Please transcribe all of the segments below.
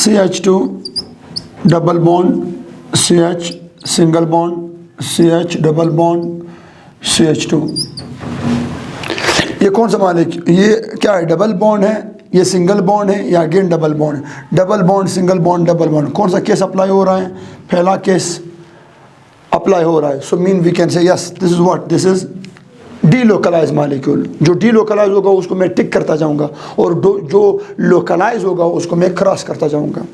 CH2 double bond CH single bond CH double bond CH2। ये कौन सा मालिक, ये क्या है, डबल बॉन्ड है, ये सिंगल बॉन्ड है, या अगेन डबल बॉन्ड है। Double bond single bond double bond, कौन सा केस अप्लाई हो रहा है, पहला केस अप्लाई हो रहा है। So mean we can say yes this is what, this is delocalize molecule. जो डीलोकलाइज होगा उसको मैं टिक करता जाऊंगा, और जो लोकलाइज होगा उसको मैं क्रॉस करता जाऊंगा।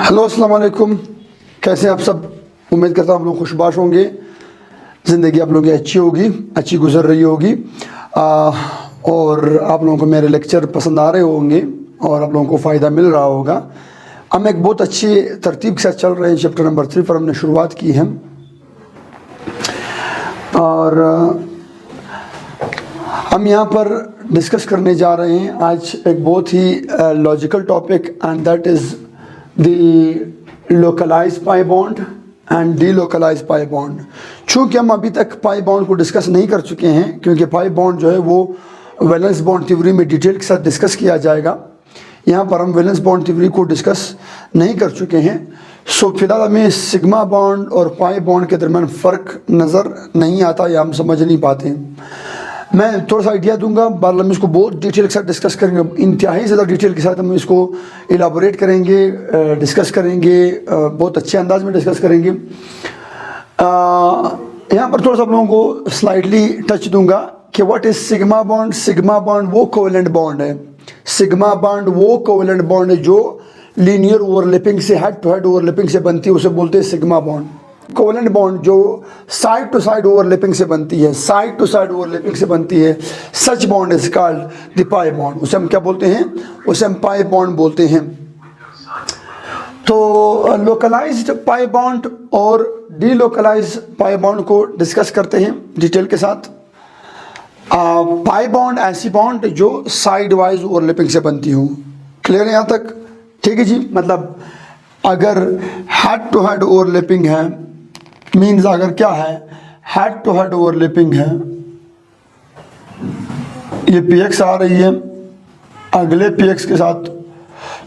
हेलो अस्सलाम वालेकुम, कैसे हैं आप सब। उम्मीद करता हूँ आप लोग खुशबाश होंगे, ज़िंदगी आप लोगों की अच्छी होगी, अच्छी गुजर रही होगी, और आप लोगों को मेरे लेक्चर पसंद आ रहे होंगे और आप लोगों को फ़ायदा मिल रहा होगा। हम एक बहुत अच्छी तरतीब के साथ चल रहे हैं। चैप्टर नंबर 3 पर हमने शुरुआत की है, और हम यहाँ पर डिस्कस करने जा रहे हैं आज एक बहुत ही logical topic, and that is the localised pi bond and delocalised pi bond. चूँकि हम अभी तक पाई बॉन्ड को डिस्कस नहीं कर चुके हैं, क्योंकि पाई बॉन्ड जो है वो वैलेंस बॉन्ड थ्योरी में डिटेल के साथ डिस्कस किया जाएगा। यहाँ पर हम वैलेंस बॉन्ड थ्योरी को डिस्कस नहीं कर चुके हैं। सो फिलहाल हमें सिग्मा बॉन्ड और पाई बॉन्ड के दरमियान फ़र्क नज़र नहीं आता या हम समझ नहीं पाते हैं। मैं थोड़ा सा आइडिया दूंगा, बाद में इसको बहुत डिटेल के साथ डिस्कस करेंगे, इंतहाई ज़्यादा डिटेल के साथ हम इसको इलाबोरेट करेंगे, डिस्कस करेंगे, बहुत अच्छे अंदाज में डिस्कस करेंगे। यहाँ पर थोड़ा सा आप लोगों को स्लाइडली टच दूंगा कि what is sigma bond. Sigma bond वो कोवेलेंट बॉन्ड है, सिग्मा बॉन्ड वो कोवेलेंट बॉन्ड है जो लीनियर ओवरलैपिंग से, हेड टू हेड ओवरलैपिंग से बनती है, उसे बोलते हैं सिग्मा बॉन्ड। कोवेलेंट बॉन्ड जो साइड टू साइड ओवरलैपिंग से बनती है, साइड टू साइड ओवरलैपिंग से बनती है, such bond is called the pi bond. उसे हम क्या बोलते हैं, उसे हम पाई बॉन्ड बोलते हैं। तो लोकलाइज्ड पाई बॉन्ड और डीलोकलाइज्ड पाई बॉन्ड को डिस्कस करते हैं डिटेल के साथ। पाई बॉन्ड ऐसी बॉन्ड जो साइड वाइज ओवरलैपिंग से बनती हो। क्लियर है यहाँ तक, ठीक है जी। मतलब अगर हेड टू हेड ओवरलैपिंग है, मीन्स अगर क्या है, हेड टू हेड ओवरलैपिंग है, ये पीएक्स आ रही है अगले पीएक्स के साथ,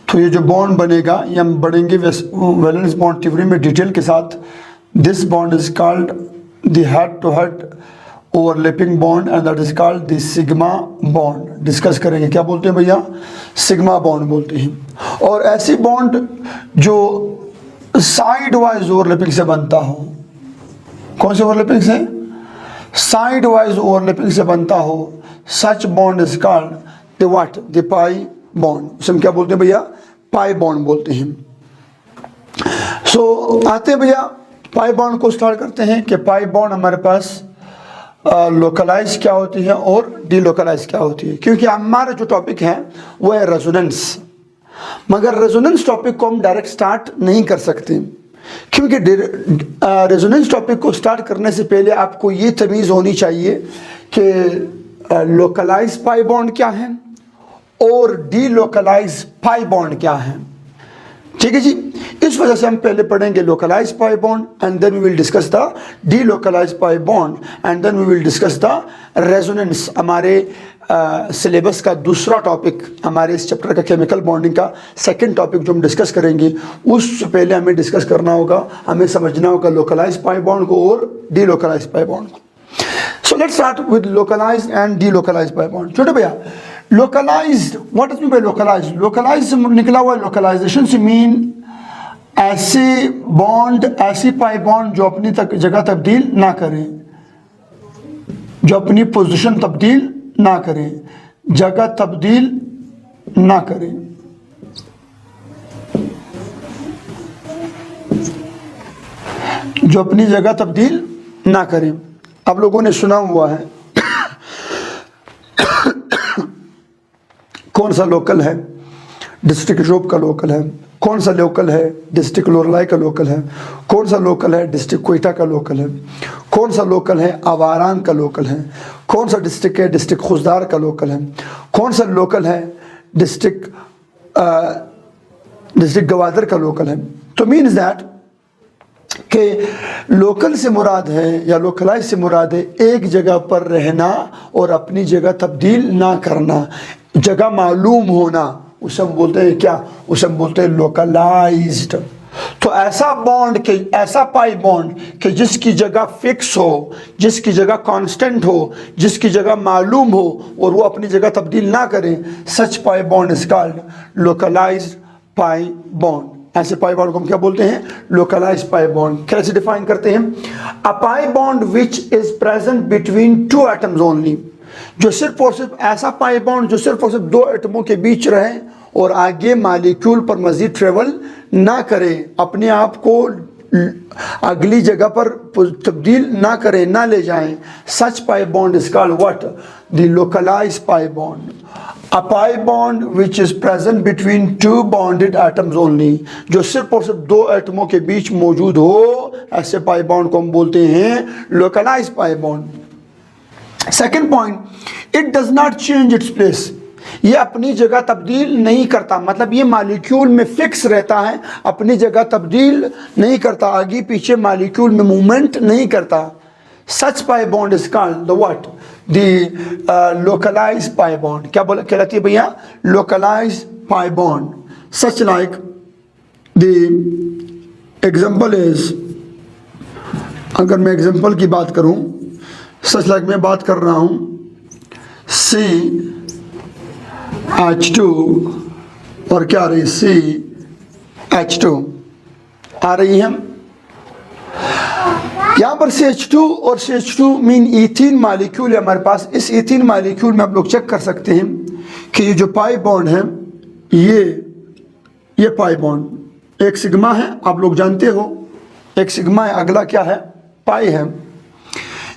तो ये जो बॉन्ड बनेगा ये हम बढ़ेंगे वैलेंस बॉन्ड थ्योरी में डिटेल के साथ। This bond is called the head to head overlapping bond and that is called the sigma bond. Discuss करेंगे, क्या बोलते हैं भैया, सिग्मा बॉन्ड बोलते हैं। और ऐसी बॉन्ड जो साइड वाइज ओवरलैपिंग से बनता हो, कौन से ओवरलैपिंग से, साइड वाइज ओवरलैपिंग से बनता हो, such bond is called the what, the pi bond. उसे हम क्या बोलते हैं भैया, पाई बॉन्ड बोलते हैं। सो आते हैं भैया पाई बॉन्ड को स्टार्ट करते हैं कि पाई बॉन्ड हमारे पास लोकलाइज क्या होती है और डीलोकलाइज क्या होती है। क्योंकि हमारा जो टॉपिक है वो है रेजोनेंस, मगर रेजोनेंस टॉपिक को हम डायरेक्ट स्टार्ट नहीं कर सकते, क्योंकि रेजोनेंस टॉपिक को स्टार्ट करने से पहले आपको ये तमीज़ होनी चाहिए कि लोकलाइज पाई बॉन्ड क्या है और डीलोकलाइज पाई बॉन्ड क्या है। ठीक है जी। इस वजह से हम पहले पढ़ेंगे localize pi bond and then we will discuss the delocalise pi bond and then we will discuss the resonance. हमारे सिलेबस का दूसरा टॉपिक, हमारे इस चैप्टर का केमिकल बॉन्डिंग का सेकंड टॉपिक जो हम डिस्कस करेंगे, उससे पहले हमें डिस्कस करना होगा, हमें समझना होगा लोकलाइज पाई बॉन्ड को और डीलोकलाइज पाई बॉन्ड को। So let's start with localize and delocalize pi bond. छोटे भैया, localized, what is mean by localized? Localized निकला हुआ है लोकलाइजेशन से, मीन ऐसे बॉन्ड, ऐसी पाई बॉन्ड जो अपनी जगह तब्दील ना करें। जो अपनी पोजीशन तब्दील ना करें, जगह तब्दील ना करें। जो अपनी जगह तब्दील ना करें। आप लोगों ने सुना हुआ है कौन सा लोकल है, डिस्ट्रिक्ट रोप का लोकल है, कौन सा लोकल है, डिस्ट्रिक्ट लोरलाई का लोकल है, कौन सा लोकल है, डिस्ट्रिक्ट कोयटा का लोकल है, कौन सा लोकल है, आवारान का लोकल है, कौन सा डिस्ट्रिक्ट है, डिस्ट्रिक्ट खुशदार का लोकल है, कौन सा लोकल है, डिस्ट्रिक्ट गवादर का लोकल है। तो मीन्स दैट कि लोकल से मुराद है या लोकलाइज से मुराद है एक जगह पर रहना और अपनी जगह तब्दील ना करना, जगह मालूम होना, उसे हम बोलते हैं क्या, उसे हम बोलते हैं लोकलाइज्ड। तो ऐसा बॉन्ड के, ऐसा पाई बॉन्ड कि जिसकी जगह फिक्स हो, जिसकी जगह कांस्टेंट हो, जिसकी जगह मालूम हो और वो अपनी जगह तब्दील ना करें, such pi bond is called localised pi bond. ऐसे पाई बॉन्ड को हम क्या बोलते हैं, लोकलाइज्ड पाई बॉन्ड। कैसे डिफाइन करते हैं, a pi bond which is present between two atoms only, जो सिर्फ और सिर्फ ऐसा पाई बॉन्ड जो सिर्फ और सिर्फ दो एटमों के बीच रहे और आगे मालिक्यूल पर मजीद ट्रेवल ना करे, अपने आप को अगली जगह पर तब्दील ना करें, ना ले जाएं। Such pi bond is called what, the localised pi bond. A pi bond which is present between two bonded atoms only, जो सिर्फ और सिर्फ दो एटमों के बीच मौजूद हो, ऐसे पाई बॉन्ड को हम बोलते हैं localised pi bond. Second point, it does not change its place, ये अपनी जगह तब्दील नहीं करता, मतलब ये मालिक्यूल में फिक्स रहता है, अपनी जगह तब्दील नहीं करता, आगे पीछे मालिक्यूल में मूवमेंट नहीं करता। Such pi bond is called the what, the localised pi bond. क्या कहलाती है भैया, localised pi bond. Such like the example is, अगर मैं एग्जांपल की बात करूं, सच लाइक मैं बात कर रहा हूं CH2 और क्या आ रही है, CH2 आ रही है। यहाँ पर CH2 और CH2 मीन इथीन मालिक्यूल है हमारे पास। इस इथीन मालिक्यूल में आप लोग चेक कर सकते हैं कि ये जो पाई बॉन्ड है, ये पाई बॉन्ड एक सिग्मा है, आप लोग जानते हो, एक सिग्मा है, अगला क्या है, पाई है।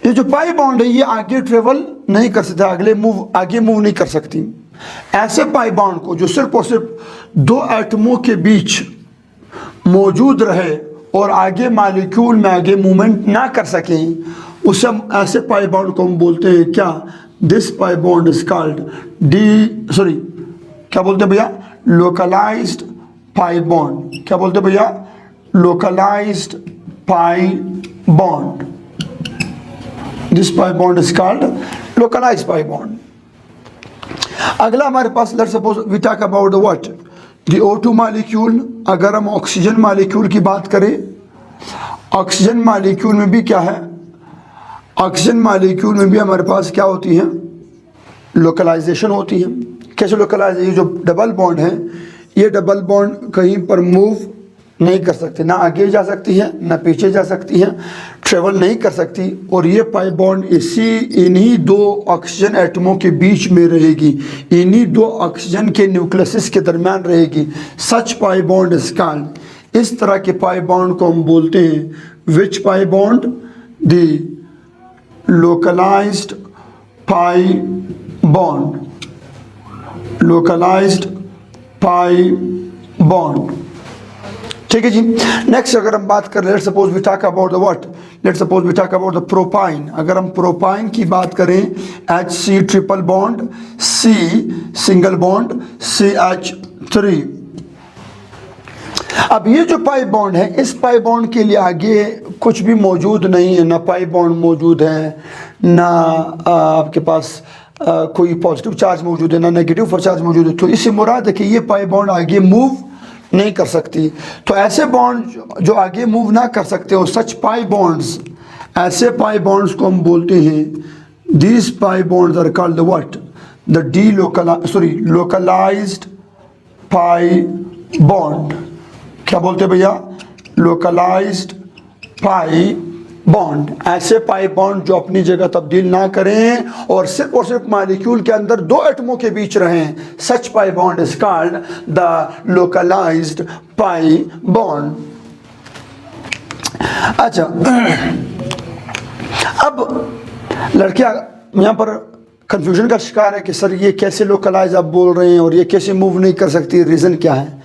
ये जो पाई बॉन्ड है ये आगे ट्रेवल नहीं कर सकता, आगे मूव नहीं कर सकती। ऐसे पाई बॉन्ड को जो सिर्फ और सिर्फ दो एटमों के बीच मौजूद रहे और आगे मालिक्यूल में आगे मूवमेंट ना कर सकें, उसे हम ऐसे पाई बॉन्ड को हम बोलते हैं क्या, this pi bond is called क्या बोलते हैं भैया, लोकलाइज्ड पाई बॉन्ड। क्या बोलते हैं भैया, localised pi bond. This pi bond is called localised pi bond. अगला हमारे पास, let's suppose we talk about the what, the O2 molecule. अगर हम ऑक्सीजन मालिक्यूल की बात करें, ऑक्सीजन मालिक्यूल में भी क्या है, ऑक्सीजन मालिक्यूल में भी हमारे पास क्या होती है, लोकलाइजेशन होती है। कैसे लोकलाइज, ये जो डबल बॉन्ड है, ये डबल बॉन्ड कहीं पर मूव नहीं कर सकती, ना आगे जा सकती है ना पीछे जा सकती है, ट्रेवल नहीं कर सकती। और ये पाई बॉन्ड इन्हीं दो ऑक्सीजन एटमों के बीच में रहेगी, इन्हीं दो ऑक्सीजन के न्यूक्लियस के दरमियान रहेगी। Such pi bond is called, इस तरह के पाई बॉन्ड को हम बोलते हैं which pi bond, the localised pi bond, localised pi bond. ठीक है जी। नेक्स्ट अगर हम बात करें, let's suppose we talk about the what, let's suppose we talk about the propyne. अगर हम प्रोपाइन की बात करें, HC triple bond, C single bond, CH3। अब ये जो पाई बॉन्ड है, इस पाई बॉन्ड के लिए आगे कुछ भी मौजूद नहीं है, ना पाई बॉन्ड मौजूद है, ना आपके पास कोई पॉजिटिव चार्ज मौजूद है, ना नेगेटिव चार्ज मौजूद है। तो इससे मुराद है कि ये पाई बॉन्ड आगे मूव नहीं कर सकती। तो ऐसे बॉन्ड जो आगे मूव ना कर सकते हो, सच पाई बॉन्ड्स, ऐसे पाई बॉन्ड्स को हम बोलते हैं, these pi bonds are called the what, the localised pi bond. क्या बोलते हैं भैया, लोकलाइज्ड पाई बॉन्ड, ऐसे पाई बॉन्ड जो अपनी जगह तब्दील ना करें और सिर्फ मालिक्यूल के अंदर दो एटमों के बीच रहें, such pi bond is called the localised pi bond. अच्छा, अब लड़कियां यहाँ पर कंफ्यूजन का शिकार है कि सर ये कैसे लोकलाइज आप बोल रहे हैं और ये कैसे मूव नहीं कर सकती, रीज़न क्या है?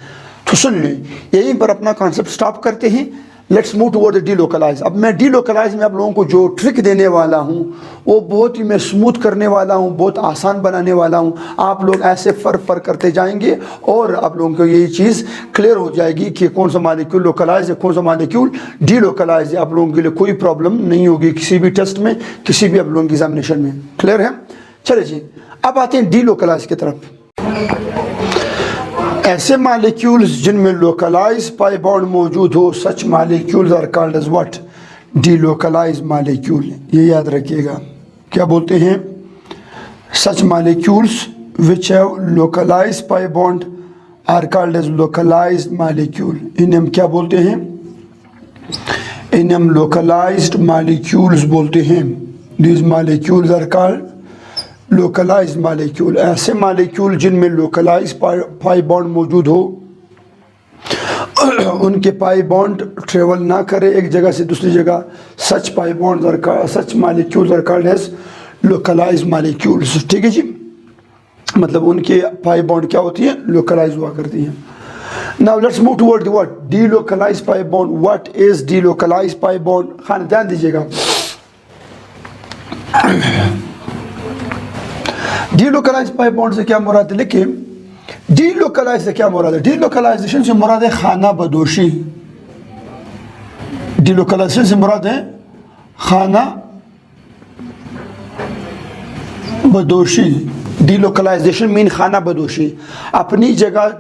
तो सुन लें, यहीं पर अपना कॉन्सेप्ट स्टॉप करते हैं। Let's move toward D localise. अब मैं डी लोकलाइज में आप लोगों को जो ट्रिक देने वाला हूँ वो बहुत ही मैं स्मूथ करने वाला हूँ, बहुत आसान बनाने वाला हूँ। आप लोग ऐसे फर्क करते जाएंगे और आप लोगों को यही चीज़ क्लियर हो जाएगी कि कौन सा मालिक्यूल लोकलाइज है, कौन सा मालिक्यूल डी लोकलाइज है। आप लोगों के लिए कोई प्रॉब्लम नहीं होगी किसी भी टेस्ट में, किसी भी आप लोगों की एग्जामिनेशन में। क्लियर है? चलिए जी, अब आते हैं डी लोकलाइज की तरफ। ऐसे मालिक्यूल्स जिनमें लोकलाइज पाई बॉन्ड मौजूद हो, such molecules are called as what? Delocalise molecule. ये याद रखिएगा, क्या बोलते हैं? Such molecules which have localise pi bond are called as localised molecule. इन्हें हम क्या बोलते हैं? इन्हें हम लोकलाइज्ड मालिक्यूल्स बोलते हैं। These molecules are called localized molecule. ऐसे मालिक्यूल जिनमें लोकलाइज पाई बॉन्ड मौजूद हो, उनके पाई बॉन्ड ट्रेवल ना करे एक जगह से दूसरी जगह, such pi bond such molecules are called as localised molecules. ठीक है जी, मतलब उनके पाई बॉन्ड क्या होती है? लोकलाइज हुआ करती हैं। Now let's move toward what? Delocalise pi bond. What is delocalize pi bond? खान ध्यान दीजिएगा, डीलोकलाइज पाई बॉन्ड से क्या मुराद है? लिखिए, डीलोकलाइज से क्या मुराद है? डीलोकलाइजेशन से मुराद है खाना बदोशी। डीलोकलाइजेशन से मुराद है खाना बदोशी। डीलोकलाइजेशन मीन खाना बदोशी, अपनी जगह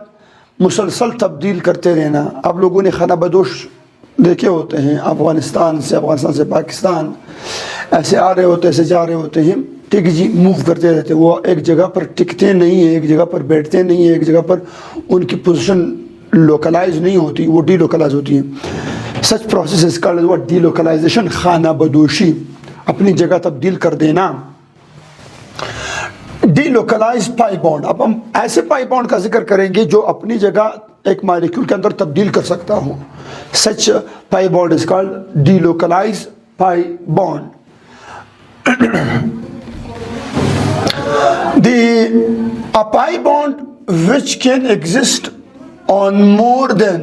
मुसलसल तब्दील करते रहना। आप लोगों ने खाना बदोश देखे होते हैं, अफगानिस्तान से पाकिस्तान ऐसे आ रहे होते, ऐसे जा रहे होते हैं। ठीक है जी, मूव करते रहते, वो एक जगह पर टिकते नहीं है, एक जगह पर बैठते नहीं है, एक जगह पर उनकी पोजीशन लोकलाइज नहीं होती, वो डीलोकलाइज होती है। Such process is called what? Delocalization, खाना बदोशी, अपनी जगह तब्दील कर देना। Delocalize pi bond. अब हम ऐसे पाई बॉन्ड का जिक्र करेंगे जो अपनी जगह एक मॉलिक्यूल के अंदर तब्दील कर सकता हो। Such pi bond is called delocalise pi bond. A pi bond which can exist on more than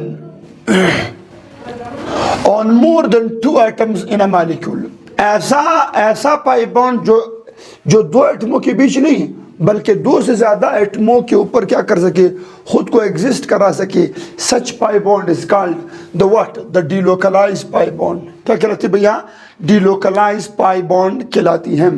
two atoms in a molecule। ऐसा पाई बॉन्ड जो दो एटमों के बीच नहीं बल्कि दो से ज्यादा एटमों के ऊपर क्या कर सके? खुद को एग्जिस्ट करा सके। Such pi bond is called the what? The delocalise pi bond. क्या कहलाती है भैया? डीलोकलाइज पाई बॉन्ड कहलाती है।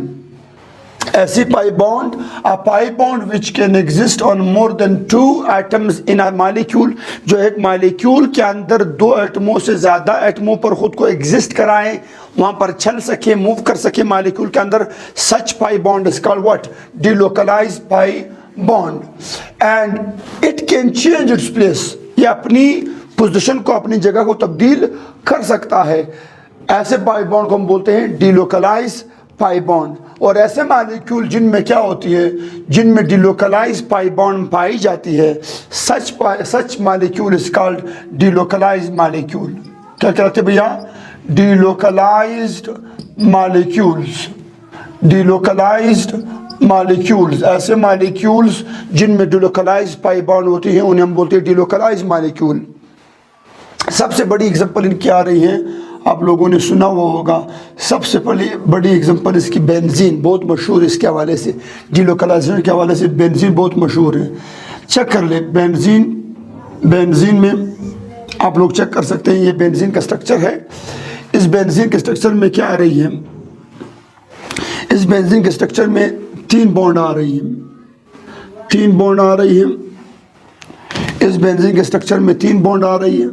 ऐसी पाई bond, a pi bond which can exist on more than two atoms in a molecule, जो एक मॉलिक्यूल के अंदर दो एटमों से ज्यादा एटमों पर खुद को एग्जिस्ट कराए, वहां पर चल सके, मूव कर सके मॉलिक्यूल के अंदर। Such pi bond is called what? Delocalise pi bond. And it can change its place, ये अपनी पोजीशन को, अपनी जगह को तब्दील कर सकता है। ऐसे पाई बॉन्ड को हम बोलते हैं डीलोकलाइज पाई बॉन्ड। और ऐसे मॉलिक्यूल जिनमें क्या होती है? जिनमें डीलोकलाइज पाई बॉन्ड पाई जाती है, such molecule is called delocalise molecule. क्या कहते हैं भैया? Delocalised molecules. डीलोकलाइज्ड मॉलिक्यूल्स, ऐसे मॉलिक्यूल्स जिनमें डीलोकलाइज पाई बॉन्ड होती है उन्हें हम बोलते हैं डीलोकलाइज मॉलिक्यूल। सबसे बड़ी एग्जांपल इनकी आ रही है, आप लोगों ने सुना हुआ होगा। सबसे बड़ी एग्जांपल इसकी बेंजीन, बहुत मशहूर इसके हवाले से, डीलोकलाइजेशन के हवाले से बेंजीन बहुत मशहूर है। चेक कर ले बेंजीन में आप लोग चेक कर सकते हैं, ये बेंजीन का स्ट्रक्चर है। इस बेंजीन के स्ट्रक्चर में क्या आ रही है? इस बेंजीन के स्ट्रक्चर में 3 बॉन्ड आ रही है, 3 बॉन्ड आ रही है। इस बेंजीन के स्ट्रक्चर में 3 बॉन्ड आ रही है।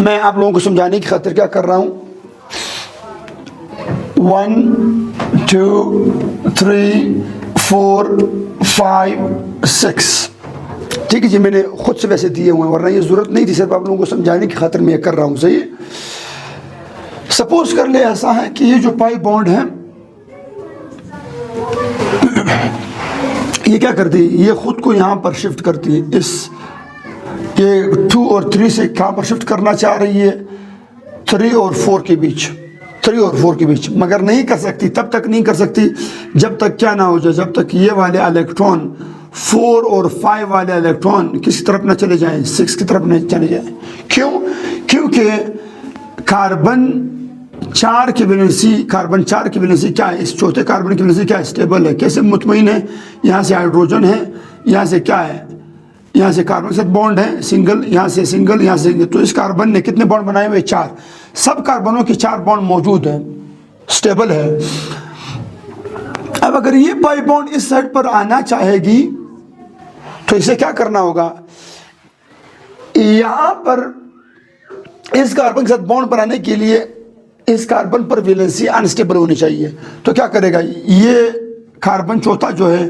मैं आप लोगों को समझाने की खातिर क्या कर रहा हूं, 1 2 3 4 5 6। ठीक है जी, मैंने खुद से वैसे दिए हुए हैं, वरना ये जरूरत नहीं थी, सिर्फ आप लोगों को समझाने की खातिर मैं कर रहा हूं। सही है। सपोज कर ले ऐसा है कि ये जो पाई बॉन्ड है ये क्या करती है, ये खुद को यहाँ पर शिफ्ट करती है, इस ये 2 और 3 से कहाँ पर शिफ्ट करना चाह रही है, 3 और 4 के बीच, 3 और 4 के बीच, मगर नहीं कर सकती, तब तक नहीं कर सकती जब तक क्या ना हो जाए, जब तक ये वाले इलेक्ट्रॉन 4 और 5 वाले इलेक्ट्रॉन किस तरफ ना चले जाएं, 6 की तरफ न चले जाएं। क्यों? क्योंकि कार्बन 4 की वैलेंसी क्या है, इस चौथे कार्बन की वैलेंसी क्या है, स्टेबल है। कैसे मुतमईन है, यहाँ से हाइड्रोजन है, यहाँ से क्या है, यहाँ से कार्बन के साथ बॉन्ड है सिंगल, यहाँ से सिंगल, यहाँ से सिंगल, तो इस कार्बन ने कितने बॉन्ड बनाए हुए, 4, सब कार्बनों के 4 बॉन्ड मौजूद हैं, स्टेबल है। अब अगर ये पाई बॉन्ड इस साइड पर आना चाहेगी तो इसे क्या करना होगा, यहां पर इस कार्बन के साथ बॉन्ड बनाने के लिए इस कार्बन पर वैलेंसी अनस्टेबल होनी चाहिए। तो क्या करेगा, ये कार्बन चौथा जो है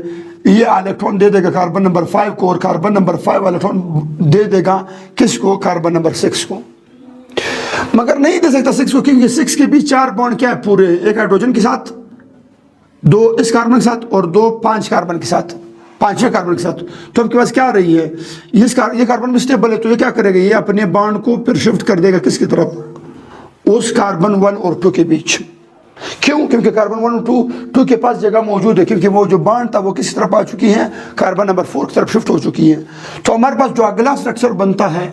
ये इलेक्ट्रॉन दे देगा कार्बन नंबर 5 को, और कार्बन नंबर 5 इलेक्ट्रॉन दे देगा किसको, कार्बन नंबर 6 को। मगर नहीं दे सकता 6 को, क्योंकि 6 के बीच 4 बॉन्ड क्या है पूरे, एक हाइड्रोजन के साथ, 2 इस कार्बन के साथ और 2 5 कार्बन के साथ, 5वें कार्बन के साथ। तो आपके पास क्या आ रही है, ये कार्बन भी स्टेबल है, तो ये क्या करेगा, ये अपने बॉन्ड को फिर शिफ्ट कर देगा किसकी तरफ, उस कार्बन 1 और 2 के बीच। क्यों? क्योंकि कार्बन 1 और 2 के पास जगह मौजूद है, क्योंकि वो जो बॉन्ड था वो किस तरफ आ चुकी है, कार्बन नंबर 4 की तरफ शिफ्ट हो चुकी है। तो हमारे पास जो अगला स्ट्रक्चर बनता है,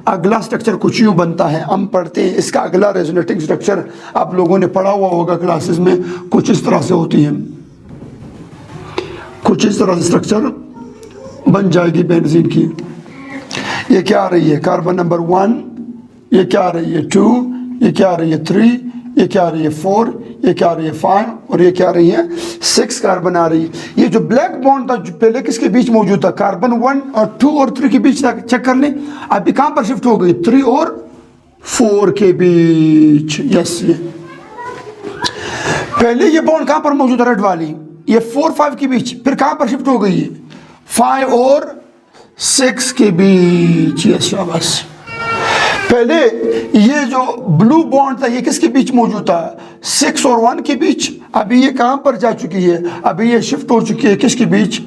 अगला स्ट्रक्चर कुछ यूँ बनता है, हम पढ़ते हैं इसका अगला रेजोनेटिंग स्ट्रक्चर, आप लोगों ने पढ़ा हुआ होगा क्लासेस में, कुछ इस तरह से होती है, कुछ इस तरह से स्ट्रक्चर बन जाएगी बेंजीन की। ये क्या आ रही है, कार्बन नंबर 1, ये क्या आ रही है 2, ये क्या आ रही है 3, ये क्या आ रही है 4, ये क्या आ रही है 5, और ये क्या आ रही है 6 कार्बन आ रही है। ये जो ब्लैक बॉन्ड था जो पहले किसके बीच मौजूद था, कार्बन 1 और 2 और 3 के बीच था, चेक कर लें अभी कहां पर शिफ्ट हो गई, 3 और 4 के बीच। यस, ये पहले ये बॉन्ड कहां पर मौजूद है, रेड वाली, ये 4 5 के बीच, फिर कहां पर शिफ्ट हो गई है, 5 और 6 के बीच। यस, शाबाश। पहले ये जो ब्लू बॉन्ड था ये किसके बीच मौजूद था, 6 और 1 के बीच, अभी ये कहां पर जा चुकी है, अभी ये शिफ्ट हो चुकी है किसके बीच,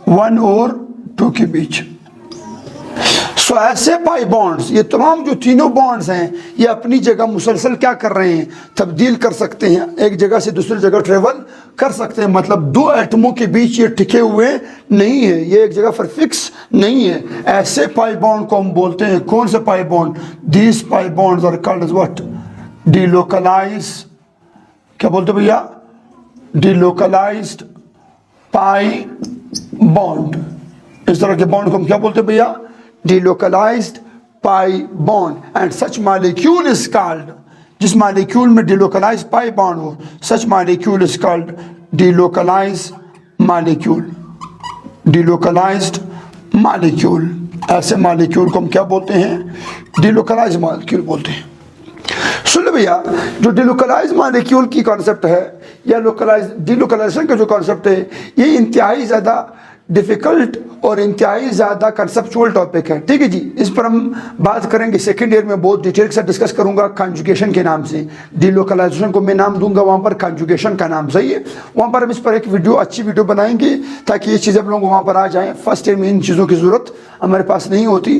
1 और 2 के बीच। सो ऐसे पाई बॉन्ड्स, ये तमाम जो तीनों बॉन्ड्स हैं ये अपनी जगह मुसलसल क्या कर रहे हैं, तब्दील कर सकते हैं, एक जगह से दूसरी जगह ट्रेवल कर सकते हैं। मतलब 2 एटमों के बीच ये टिके हुए नहीं है, ये एक जगह पर फिक्स नहीं है। ऐसे पाई बॉन्ड को हम बोलते हैं, कौन से pi bond, these pi bonds are called as what, delocalize, क्या बोलते भैया, डिलोकलाइज्ड पाई बॉन्ड। इस तरह के बॉन्ड को हम क्या बोलते हैं भैया, delocalized pi bond, and such molecule is called, जिस molecule में delocalized pi bond हो, such molecule is called delocalized molecule, delocalized molecule। ऐसे molecule को हम क्या बोलते हैं, delocalized molecule बोलते हैं। सुन लो भैया, जो delocalized molecule की कॉन्सेप्ट है या delocalization का जो कॉन्सेप्ट है, ये इंतहाई ज़्यादा डिफ़िकल्ट और इंतहाई ज़्यादा कंसेप्चुअल टॉपिक है, ठीक है जी। इस पर हम बात करेंगे सेकेंड ईयर में, बहुत डिटेल से डिस्कस करूंगा कॉन्जुगेशन के नाम से। डिलोकलाइजेशन को मैं नाम दूंगा वहाँ पर कॉन्जुगेशन का नाम, सही है। वहाँ पर हम इस पर एक वीडियो, अच्छी वीडियो बनाएंगे ताकि ये चीज़ें हम लोग वहाँ पर आ जाएँ। फर्स्ट ईयर में इन चीज़ों की ज़रूरत हमारे पास नहीं होती,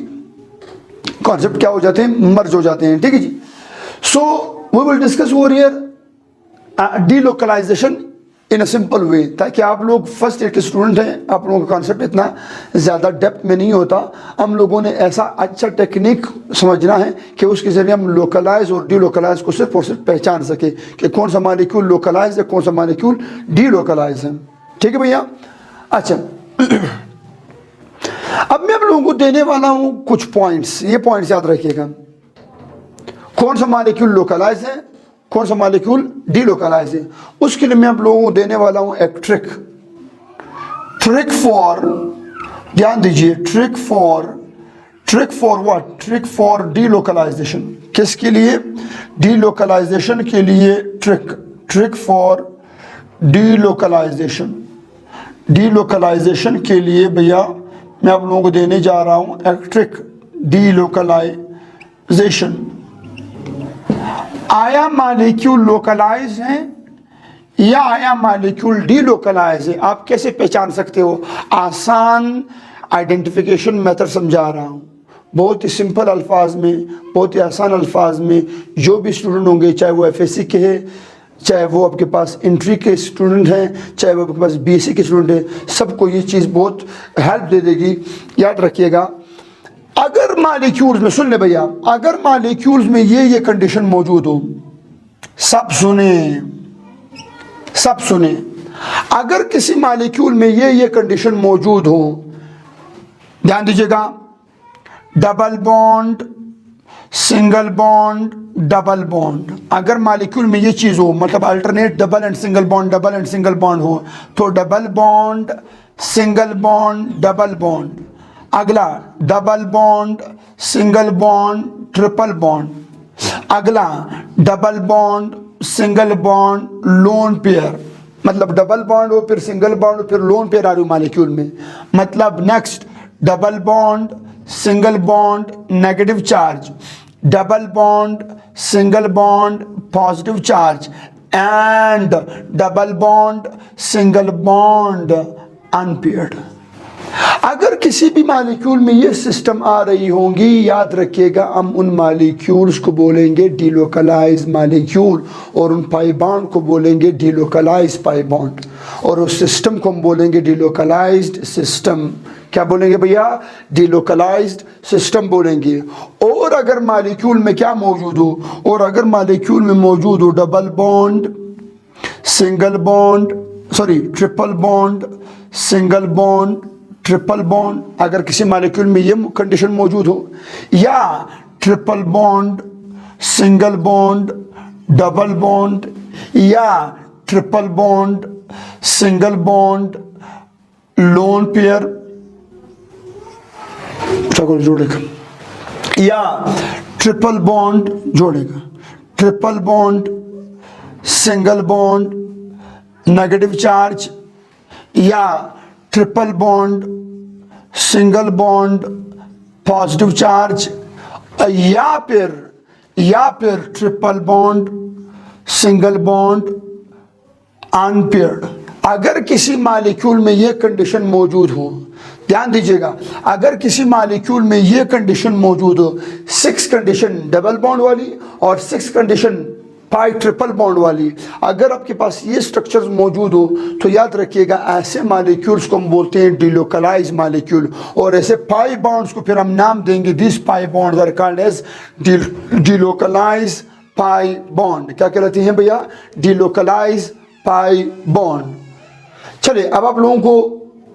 कॉन्सेप्ट क्या हो जाते हैं, मर्ज हो जाते हैं, ठीक है जी। So we will discuss over here delocalisation in a simple way, ताकि आप लोग फर्स्ट ईयर के स्टूडेंट हैं, आप लोगों का कॉन्सेप्ट इतना ज़्यादा डेप्थ में नहीं होता। हम लोगों ने ऐसा अच्छा टेक्निक समझना है कि उसके ज़रिए हम लोकलाइज और डीलोकलाइज को सिर्फ और सिर्फ पहचान सके कि कौन सा मॉलिक्यूल लोकलाइज है, कौन सा मॉलिक्यूल डीलोकलाइज है, ठीक है भैया। अच्छा अब मैं आप लोगों को देने वाला हूँ कुछ पॉइंट्स, ये पॉइंट्स याद रखिएगा। कौन सा मॉलिक्यूल लोकलाइज है, कौन सा मॉलिक्यूल डीलोकलाइज है, उसके लिए मैं आप लोगों को देने वाला हूं एक ट्रिक फॉर, ध्यान दीजिए, trick for what, trick for delocalization. किसके लिए, डीलोकलाइजेशन के लिए ट्रिक फॉर डीलोकलाइजेशन। डीलोकलाइजेशन के लिए भैया मैं आप लोगों को देने जा रहा हूं एक ट्रिक, डीलोकलाइजेशन। आया मालिक्यूल लोकलाइज है या आया मालिक्यूल डीलोकलाइज है, आप कैसे पहचान सकते हो? आसान आइडेंटिफिकेशन मेथड समझा रहा हूँ, बहुत ही सिंपल अल्फाज में, बहुत ही आसान अल्फाज में। जो भी स्टूडेंट होंगे, चाहे वो एफएससी के हैं, चाहे वो आपके पास एंट्री के स्टूडेंट हैं, चाहे वो आपके पास बीएससी के स्टूडेंट हैं, सबको ये चीज़ बहुत हेल्प दे देगी। याद रखिएगा, अगर मालिक्यूल्स में, सुन ले भैया, अगर मालिक्यूल्स में ये कंडीशन मौजूद हो, सब सुने, सब सुने, अगर किसी मालिक्यूल में ये कंडीशन मौजूद हो, ध्यान दीजिएगा, double bond, single bond, double bond, अगर मालिक्यूल में ये चीज़ हो, मतलब alternate double and single bond हो, तो double bond, single bond, double bond. अगला double bond, single bond, triple bond. अगला double bond, single bond, lone pair, मतलब डबल बॉन्ड हो, फिर सिंगल बॉन्ड हो, फिर लोन पेयर आ रही मालिक्यूल में। मतलब next double bond, single bond, negative charge, double bond, single bond, positive charge, and double bond, single bond, unpaired. अगर किसी भी मालिक्यूल में ये सिस्टम आ रही होंगी, याद रखिएगा, हम उन मालिक्यूल्स को बोलेंगे डीलोकलाइज मालिक्यूल, और उन पाई बॉन्ड को बोलेंगे डीलोकलाइज पाई बॉन्ड, और उस सिस्टम को हम बोलेंगे डीलोकलाइज्ड सिस्टम। क्या बोलेंगे भैया? डीलोकलाइज्ड सिस्टम बोलेंगे। और अगर मालिक्यूल में क्या मौजूद हो, और अगर मालिक्यूल में मौजूद हो double bond, single bond, sorry triple bond, single bond, triple bond, अगर किसी मालिक्यूल में ये कंडीशन मौजूद हो, या triple bond, single bond, double bond, या triple bond, single bond, lone pair, जोड़ेगा, या ट्रिपल बॉन्ड जोड़ेगा, triple bond, single bond, negative charge, या triple bond, single bond, positive charge, या फिर triple bond, single bond, unpaired. अगर किसी molecule में ये कंडीशन मौजूद हो, ध्यान दीजिएगा, अगर किसी मालिक्यूल में ये कंडीशन मौजूद हो, 6 कंडीशन डबल बॉन्ड वाली और 6 कंडीशन पाई ट्रिपल बॉन्ड वाली, अगर आपके पास ये स्ट्रक्चर्स मौजूद हो, तो याद रखिएगा, ऐसे मालिक्यूल्स को हम बोलते हैं डीलोकलाइज मालिक्यूल। और ऐसे पाई बॉन्ड्स को फिर हम नाम देंगे, this pi bonds are called as delocalize pi bond. क्या कहलाती हैं भैया? Delocalize pi bond. चलिए, अब आप लोगों को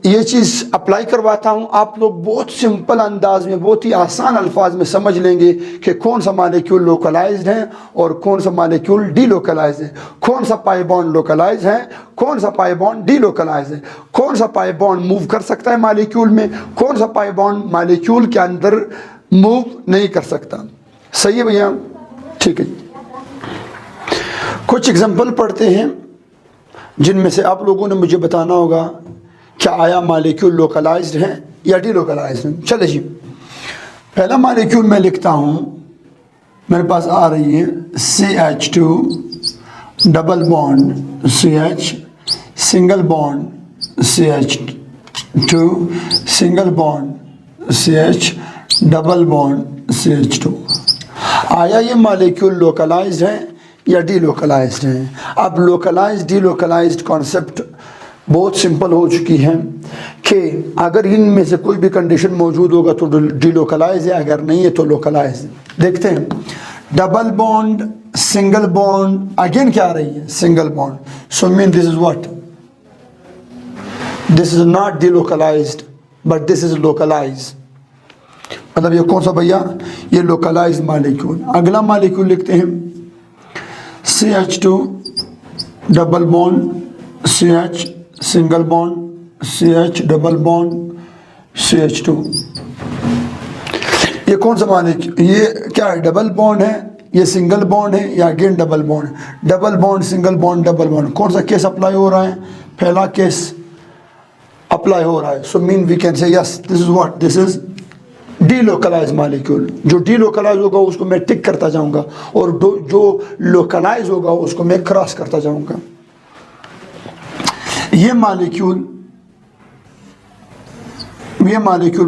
ये चीज़ अप्लाई करवाता हूँ, आप लोग बहुत सिंपल अंदाज में, बहुत ही आसान अल्फाज में समझ लेंगे कि कौन सा मालिक्यूल लोकलाइज्ड है और कौन सा मालिक्यूल डीलोकलाइज्ड है, कौन सा पाई बॉन्ड लोकलाइज्ड है, कौन सा पाई बॉन्ड डीलोकलाइज्ड है, कौन सा पाई बॉन्ड मूव कर सकता है मालिक्यूल में, कौन सा पाई बॉन्ड मालिक्यूल के अंदर मूव नहीं कर सकता। सही है भैया? ठीक है, कुछ एग्जाम्पल पढ़ते हैं जिनमें से आप लोगों ने मुझे बताना होगा क्या आया मालिक्यूल लोकलाइज्ड है या डीलोकलाइज्ड है। चले जी, पहला मालिक्यूल मैं लिखता हूँ, मेरे पास आ रही है CH2 double bond CH, single bond CH2, single bond CH, double bond CH2। आया ये मालिक्यूल लोकलाइज्ड है या डीलोकलाइज्ड है? अब लोकलाइज्ड डीलोकलाइज्ड कॉन्सेप्ट बहुत सिंपल हो चुकी है कि अगर इनमें से कोई भी कंडीशन मौजूद होगा तो डीलोकलाइज है, अगर नहीं है तो लोकलाइज है। देखते हैं, double bond, single bond, again क्या आ रही है? Single bond. So mean this is what? This is not delocalised but this is localise. मतलब ये कौन सा भैया? ये लोकलाइज मालिक्यूल। अगला मालिक्यूल लिखते हैं CH2 double bond CH, single bond CH, double bond CH2। ये कौन सा मालिक्यूल? ये क्या है? डबल बॉन्ड है, ये सिंगल बॉन्ड है, या again double bond? Double bond, single bond, double bond, कौन सा केस अप्लाई हो रहा है? पहला केस अप्लाई हो रहा है। So mean we can say yes, this is what? This is delocalize molecule, जो डीलोकलाइज होगा उसको मैं टिक करता जाऊंगा और जो लोकलाइज होगा उसको मैं क्रॉस करता जाऊंगा। ये मालिक्यूल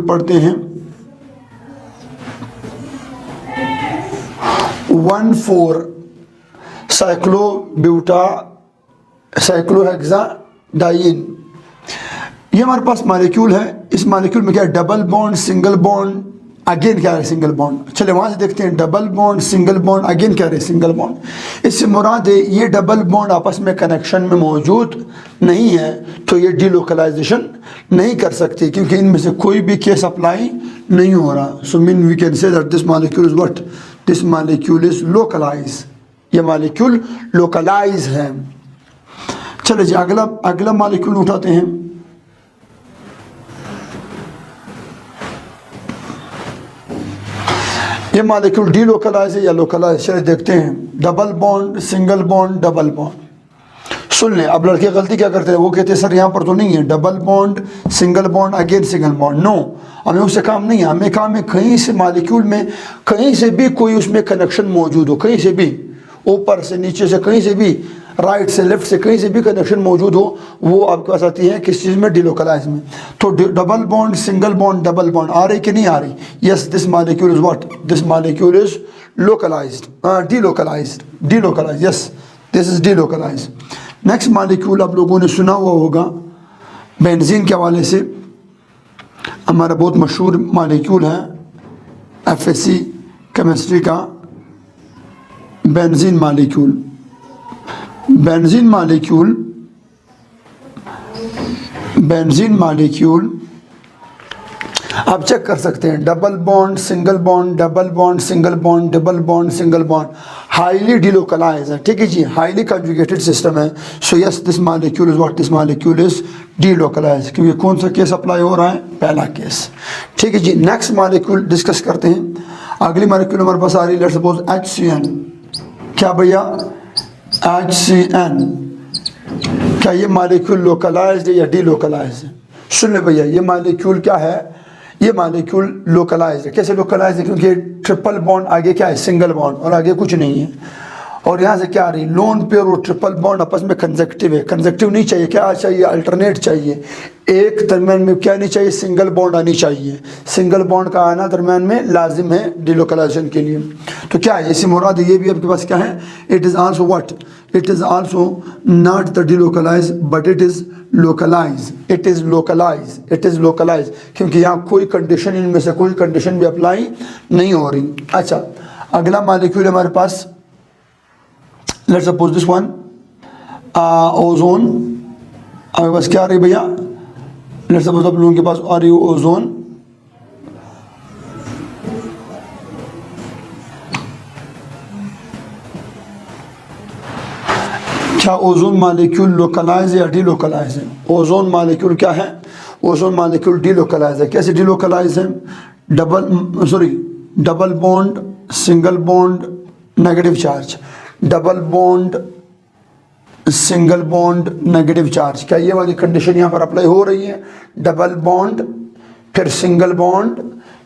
पढ़ते हैं 1,4 साइक्लोहेक्साडाइन। ये हमारे पास मालिक्यूल है। इस मालिक्यूल में क्या है? Double bond, single bond, again क्या है? Single bond. चलिए वहां से देखते हैं, double bond, single bond, again क्या है? Single bond. इससे मुराद है ये डबल बॉन्ड आपस में कनेक्शन में मौजूद नहीं है तो ये डीलोकलाइजेशन नहीं कर सकती, क्योंकि इनमें से कोई भी केस अप्लाई नहीं हो रहा। So mean we can say that this molecule is what? This molecule is localize. ये मॉलिक्यूल लोकलाइज है। चलिए जी अगला मॉलिक्यूल उठाते हैं। ये मॉलिक्यूल डीलोकलाइज है या लोकलाइज? चलिए देखते हैं। Double bond, single bond, double bond. सुन लें, अब लड़के गलती क्या करते हैं, वो कहते हैं सर यहाँ पर तो नहीं है double bond, single bond, again single bond. No, हमें उससे काम नहीं है। हमें काम है कहीं से मॉलिक्यूल में कहीं से भी कोई उसमें कनेक्शन मौजूद हो, कहीं से भी, ऊपर से नीचे से, कहीं से भी, राइट से लेफ्ट से, कहीं से भी कनेक्शन मौजूद हो, वो आपके पास आती है किस चीज़ में? डीलोकलाइज में। तो double bond, single bond, double bond आ रही कि नहीं आ रही? Yes, this molecule is what? This molecule is localized, delocalized. Yes, this is delocalized. Next molecule आप लोगों ने सुना हुआ होगा बेंजीन के हवाले से, हमारा बहुत मशहूर मॉलिक्यूल है FSC केमिस्ट्री का, बेंजीन मॉलिक्यूल। बेंजीन मॉलिक्यूल आप चेक कर सकते हैं, double bond, single bond, double bond, single bond, double bond, single bond, highly delocalize है। ठीक है जी, हाईली कंजुगेटेड सिस्टम है। So yes, this molecule is what? This molecule is delocalize. क्योंकि कौन सा केस अप्लाई हो रहा है? पहला केस। ठीक है जी, नेक्स्ट मॉलिक्यूल डिस्कस करते हैं। अगली मॉलिक्यूल हमारे पास आ रही है, लेट्स सपोज HCN। क्या भैया? HCN। क्या ये मॉलिक्यूल लोकलाइज्ड है या डीलोकलाइज्ड है? सुन ले भैया, ये मॉलिक्यूल क्या है? ये मॉलिक्यूल लोकलाइज्ड है। कैसे लोकलाइज्ड है? क्योंकि ट्रिपल बॉन्ड आगे क्या है? सिंगल बॉन्ड, और आगे कुछ नहीं है। और यहाँ से क्या आ रही? लोन पेयर और ट्रिपल बॉन्ड आपस में कंजक्टिव है। कंजक्टिव नहीं चाहिए, क्या चाहिए? अल्टरनेट चाहिए। एक दरम्यान में क्या नहीं चाहिए? सिंगल बॉन्ड आनी चाहिए। सिंगल बॉन्ड का आना दरम्यान में लाजिम है डीलोकलाइजेशन के लिए। तो क्या है इसी मुराद? ये भी आपके पास क्या है? It is also what? It is also not the delocalize but it is localize. It is localize, it is localize, क्योंकि यहाँ कोई कंडीशन, इनमें से कोई कंडीशन भी अप्लाई नहीं हो रही। अच्छा, अगला मॉलिक्यूल हमारे पास, let's suppose this one, ozone. हमारे पास क्या आ रही भैया? लेट्स सपोज आप लोगों के पास आ रही हो ओजोन। क्या ओजोन मॉलिक्यूल लोकलाइज या डीलोकलाइज है? ओजोन मॉलिक्यूल क्या है? ओजोन मॉलिक्यूल डीलोकलाइज है। कैसे डीलोकलाइज है? Double bond, single bond, negative charge, double bond, single bond, negative charge. क्या ये वाली कंडीशन यहाँ पर अप्लाई हो रही है? डबल बॉन्ड, फिर सिंगल बॉन्ड,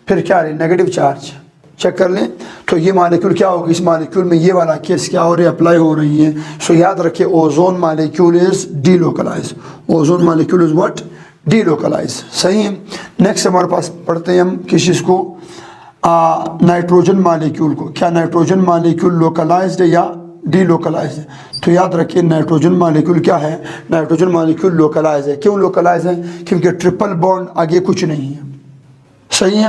फिर क्या है? Negative charge. चेक कर लें। तो ये मॉलिक्यूल क्या होगी? इस मॉलिक्यूल में ये वाला केस क्या हो रहा है? अप्लाई हो रही है। सो याद रखिए, ozone molecule is delocalize. Ozone molecule is what? Delocalize. सही है। नेक्स्ट हमारे पास पढ़ते हैं हम किस चीज़ को? नाइट्रोजन मॉलिक्यूल को। क्या नाइट्रोजन मॉलिक्यूल लोकलाइज्ड है या डीलोकलाइज्ड है? तो याद रखिए, नाइट्रोजन मॉलिक्यूल क्या है? नाइट्रोजन मॉलिक्यूल लोकलाइज है। क्यों लोकलाइज है? क्योंकि ट्रिपल बॉन्ड आगे कुछ नहीं है। सही है।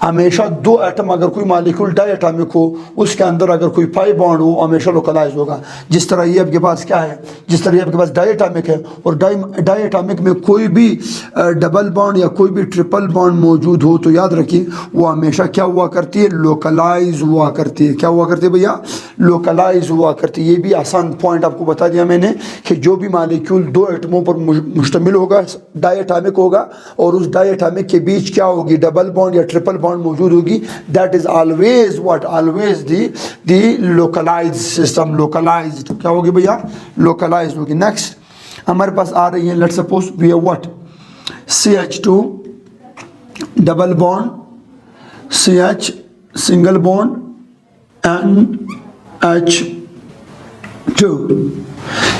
हमेशा दो एटम, अगर कोई मॉलिक्यूल डायटॉमिक हो, उसके अंदर अगर कोई पाई बॉन्ड हो, हमेशा लोकलाइज होगा। जिस तरह ये आपके पास क्या है? जिस तरह ये आपके पास डायटॉमिक है, और डायटॉमिक में कोई भी डबल बॉन्ड या कोई भी ट्रिपल बॉन्ड मौजूद हो, तो याद रखिए वो हमेशा क्या हुआ करती है? लोकलाइज हुआ करती है। क्या हुआ करती है भैया? लोकलाइज हुआ करती है। ये भी आसान पॉइंट आपको बता दिया मैंने कि जो भी मॉलिक्यूल दो एटमों पर मुश्तमिल होगा, डायटॉमिक होगा, और उस डायटॉमिक के बीच क्या होगी? डबल बॉन्ड या ट्रिपल बॉन्ड मौजूद होगी। That is always what? Always the localized system. Localized क्या होगी भैया? लोकलाइज्ड होगी। नेक्स्ट हमारे पास आ रही है, let's suppose we have what? CH2 double bond CH single bond NH2।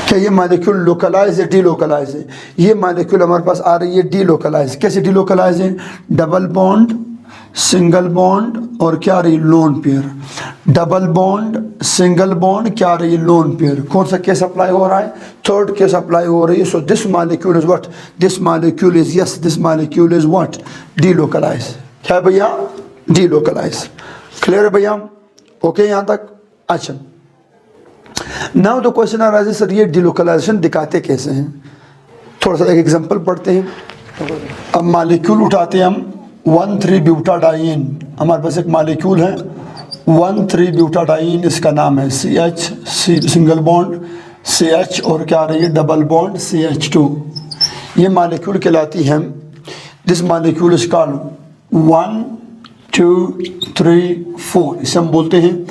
क्या ये मॉलिक्यूल लोकलाइज है डीलोकलाइज है? ये मॉलिक्यूल हमारे पास आ रही है डीलोकलाइज। कैसे डीलोकलाइज है? डबल बॉन्ड सिंगल बॉन्ड और क्या आ रही है? Lone pair. Double bond single bond क्या आ रही है? Lone pair. कौन सा केस अप्लाई हो रहा है? थर्ड केस अप्लाई हो रही है। So this molecule is what? This molecule is yes this molecule is what? Delocalize. क्या है भैया? डीलोकलाइज। क्लियर है भैया? ओके यहाँ तक? अच्छा, नाउ द क्वेश्चन आ रहा है सर ये डीलोकलाइजेशन दिखाते कैसे हैं? थोड़ा सा एक एग्जांपल पढ़ते हैं। अब मॉलिक्यूल उठाते हैं हम 1,3-ब्यूटाडाइन। हमारे पास एक मॉलिक्यूल है 1,3-ब्यूटाडाइन, इसका नाम है CH सिंगल बॉन्ड CH और क्या आ रही है? Double bond CH2। ये मॉलिक्यूल कहलाती है, दिस मॉलिक्यूल इज कॉल्ड 1 2 3 4। इसे हम बोलते हैं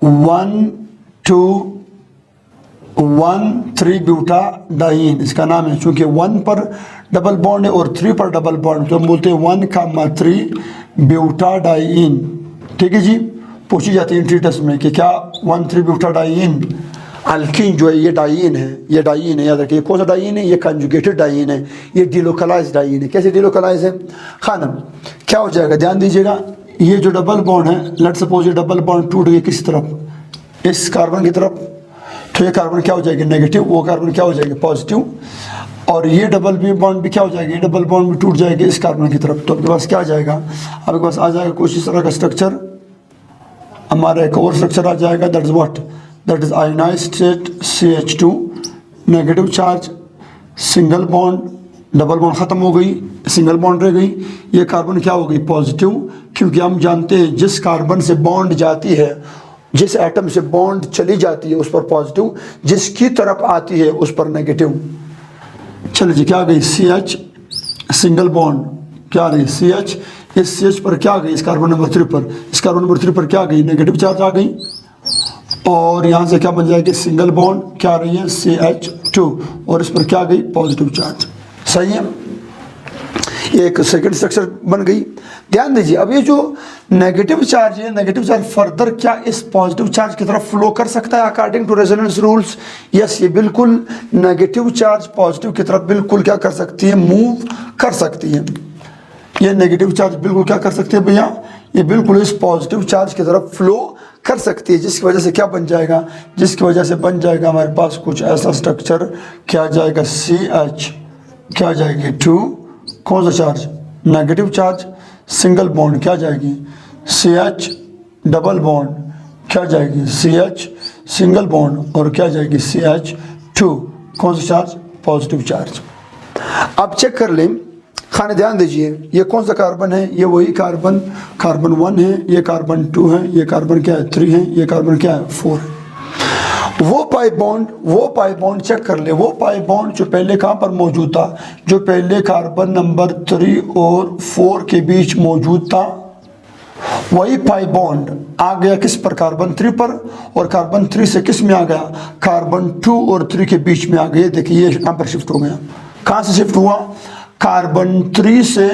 1,3-ब्यूटाडाइन। इसका नाम है, चूंकि 1 पर डबल बॉन्ड है और 3 पर डबल बॉन्ड, तो हम बोलते हैं 1,3-ब्यूटाडाइन। ठीक है जी। पूछी जाती है इंट्री में कि क्या 1,3-ब्यूटाडाइन अल्कीन जो है ये डाइन है, ये डाइन है। याद रखिए कौन सा डाइन है? ये कंजुगेटेड डाइन है, ये डीलोकलाइज डाइन है। कैसे डीलोकलाइज है खानम? क्या हो जाएगा ध्यान दीजिएगा। ये जो डबल बॉन्ड है, लेट सपोज ये डबल बॉन्ड टूट गई किस तरफ? इस कार्बन की तरफ, तो ये कार्बन क्या हो जाएगी? नेगेटिव, वो कार्बन क्या हो जाएगी? पॉजिटिव। और ये डबल बॉन्ड भी क्या हो जाएगी? ये डबल बॉन्ड भी टूट जाएगी इस कार्बन की तरफ। तो आपके पास क्या आ जाएगा? आपके पास आ जाएगा कुछ इस तरह का स्ट्रक्चर। हमारा एक और स्ट्रक्चर आ जाएगा, that is what? That is ionised state CH2, negative charge, single bond, double bond खत्म हो गई, सिंगल बॉन्ड रह गई। ये कार्बन क्या हो गई? पॉजिटिव, क्योंकि हम जानते हैं जिस कार्बन से बॉन्ड जाती है, जिस एटम से बॉन्ड चली जाती है उस पर पॉजिटिव, जिसकी तरफ आती है उस पर नेगेटिव। चलिए जी, क्या आ गई? CH सिंगल बॉन्ड क्या आ रही है? CH। इस CH पर क्या आ गई? इस कार्बन नंबर 3 पर, इस कार्बन नंबर 3 पर क्या आ गई? नेगेटिव चार्ज आ गई। और यहाँ से क्या बन जाएगी? सिंगल बॉन्ड क्या आ रही है? CH2 और इस पर क्या आ गई? Positive charge. सही है, एक सेकंड स्ट्रक्चर बन गई। ध्यान दीजिए, अब ये जो नेगेटिव चार्ज है, नेगेटिव चार्ज फर्दर क्या इस पॉजिटिव चार्ज की तरफ फ्लो कर सकता है according to resonance rules? Yes, ये बिल्कुल नेगेटिव चार्ज पॉजिटिव की तरफ बिल्कुल क्या कर सकती है? मूव कर सकती है। ये नेगेटिव चार्ज बिल्कुल क्या कर सकती है भैया? ये बिल्कुल इस पॉजिटिव चार्ज की तरफ फ्लो कर सकती है, जिसकी वजह से क्या बन जाएगा? जिसकी वजह से बन जाएगा हमारे पास कुछ ऐसा स्ट्रक्चर, क्या आ जाएगा? CH क्या आ जाएगी? 2, कौन सा charge? Negative charge, single bond क्या जाएगी? CH डबल बॉन्ड क्या जाएगी? CH सिंगल बॉन्ड और क्या जाएगी? CH2, कौन सा चार्ज? Positive charge. अब चेक कर लें, खाने ध्यान दीजिए, ये कौन सा कार्बन है? ये वही कार्बन 1 है, ये कार्बन 2 है, ये कार्बन क्या है? 3 है, ये कार्बन क्या है? 4 है। वो पाई बॉन्ड चेक कर ले। वो पाई बॉन्ड जो पहले कहाँ पर मौजूद था? जो पहले कार्बन नंबर 3 और 4 के बीच मौजूद था, वही पाई बॉन्ड आ गया किस पर? कार्बन 3 पर। और कार्बन 3 से किस में आ गया? कार्बन 2 और 3 के बीच में आ गया। देखिए ये यहाँ पर शिफ्ट हो गया। कहाँ से शिफ्ट हुआ? कार्बन 3 से,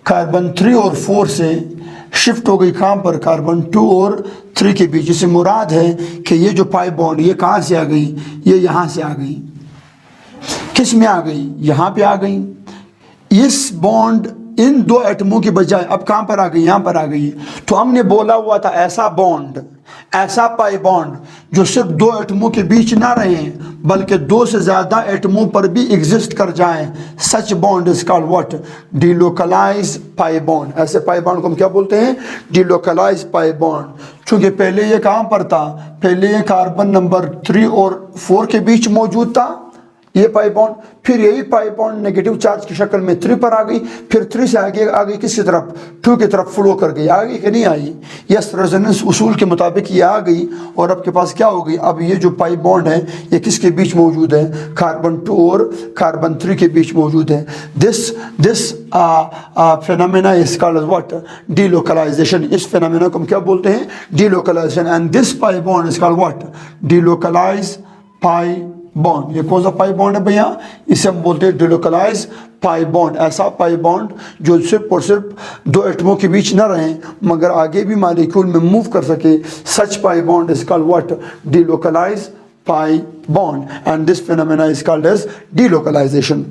कार्बन 3 और 4 से शिफ्ट हो गई कहाँ पर? कार्बन 2 और 3 के बीच। इससे मुराद है कि ये जो पाई बॉन्ड ये कहाँ से आ गई? ये यहाँ से आ गई। किस में आ गई? यहाँ पे आ गई। इस बॉन्ड इन 2 एटमों की बजाय अब कहाँ पर आ गई? यहाँ पर आ गई। तो हमने बोला हुआ था ऐसा बॉन्ड, ऐसा पाई बॉन्ड जो सिर्फ 2 एटमों के बीच ना रहे बल्कि 2 से ज्यादा एटमों पर भी एग्जिस्ट कर जाएं, such bond is called what? Delocalise pi bond. ऐसे पाई बॉन्ड को हम क्या बोलते हैं? Delocalize pi bond. क्योंकि पहले ये कहाँ पर था? पहले ये कार्बन नंबर 3 और 4 के बीच मौजूद था ये पाई बॉन्ड, फिर यही पाई बॉन्ड नेगेटिव चार्ज की शक्ल में 3 पर आ गई, फिर 3 से आगे आ गई किसकी तरफ? 2 की तरफ फ्लो कर गई। आ गई कि नहीं आई? यस, रेजोनेंस उसूल के मुताबिक ये आ गई। और अब के पास क्या हो गई? अब ये जो पाई बॉन्ड है ये किसके बीच मौजूद है? कार्बन 2 और कार्बन 3 के बीच मौजूद है। This phenomena is called what? Delocalization. इस फेनोमेना को हम क्या बोलते हैं? Delocalization. And this pi bond is called what? Delocalise pi bond. ये कौन सा पाई बॉन्ड है भैया? इसे हम बोलते हैं डिलोकलाइज पाई बॉन्ड। ऐसा पाई बॉन्ड जो सिर्फ और सिर्फ दो एटमों के बीच न रहे मगर आगे भी मालिक्यूल में मूव कर सके। Such pi bond is called what? Delocalize pi bond, and this phenomena is called as delocalization.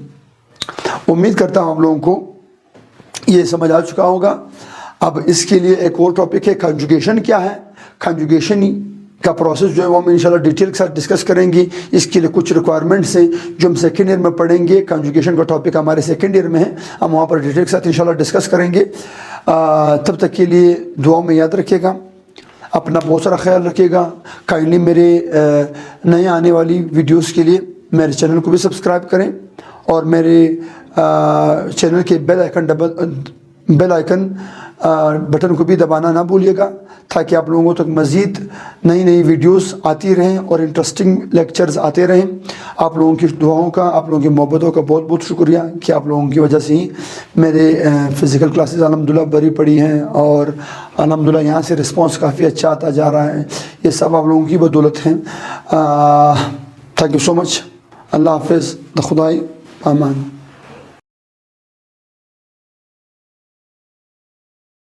उम्मीद करता हूँ आप लोगों को ये समझ आ चुका होगा। अब इसके लिए एक और टॉपिक है, कंजुगेशन क्या है। कंजुगेशन का प्रोसेस जो है वो हम इंशाल्लाह डिटेल के साथ डिस्कस करेंगे। इसके लिए कुछ रिक्वायरमेंट्स हैं जो हम सेकेंड ईयर में पढ़ेंगे। कंजुगेशन का टॉपिक हमारे सेकेंड ईयर में है, हम वहाँ पर डिटेल के साथ इंशाल्लाह डिस्कस करेंगे। तब तक के लिए दुआ में याद रखिएगा, अपना बहुत सारा ख्याल रखिएगा। काइंडली मेरे नए आने वाली वीडियोज़ के लिए मेरे चैनल को भी सब्सक्राइब करें और मेरे चैनल के बेल आइकन बटन को भी दबाना ना भूलिएगा, ताकि आप लोगों तक मज़ीद नई नई वीडियोस आती रहें और इंटरेस्टिंग लेक्चर्स आते रहें। आप लोगों की दुआओं का, आप लोगों की मोहब्बतों का बहुत बहुत शुक्रिया कि आप लोगों की वजह से ही मेरे फ़िज़िकल क्लासेस अल्हम्दुलिल्लाह भरी पड़ी हैं और अल्हम्दुलिल्लाह यहाँ से रिस्पांस काफ़ी अच्छा आता जा रहा है। ये सब आप लोगों की बदौलत हैं। Thank you so much. अल्लाह हाफ़िज़, खुदाई अमान।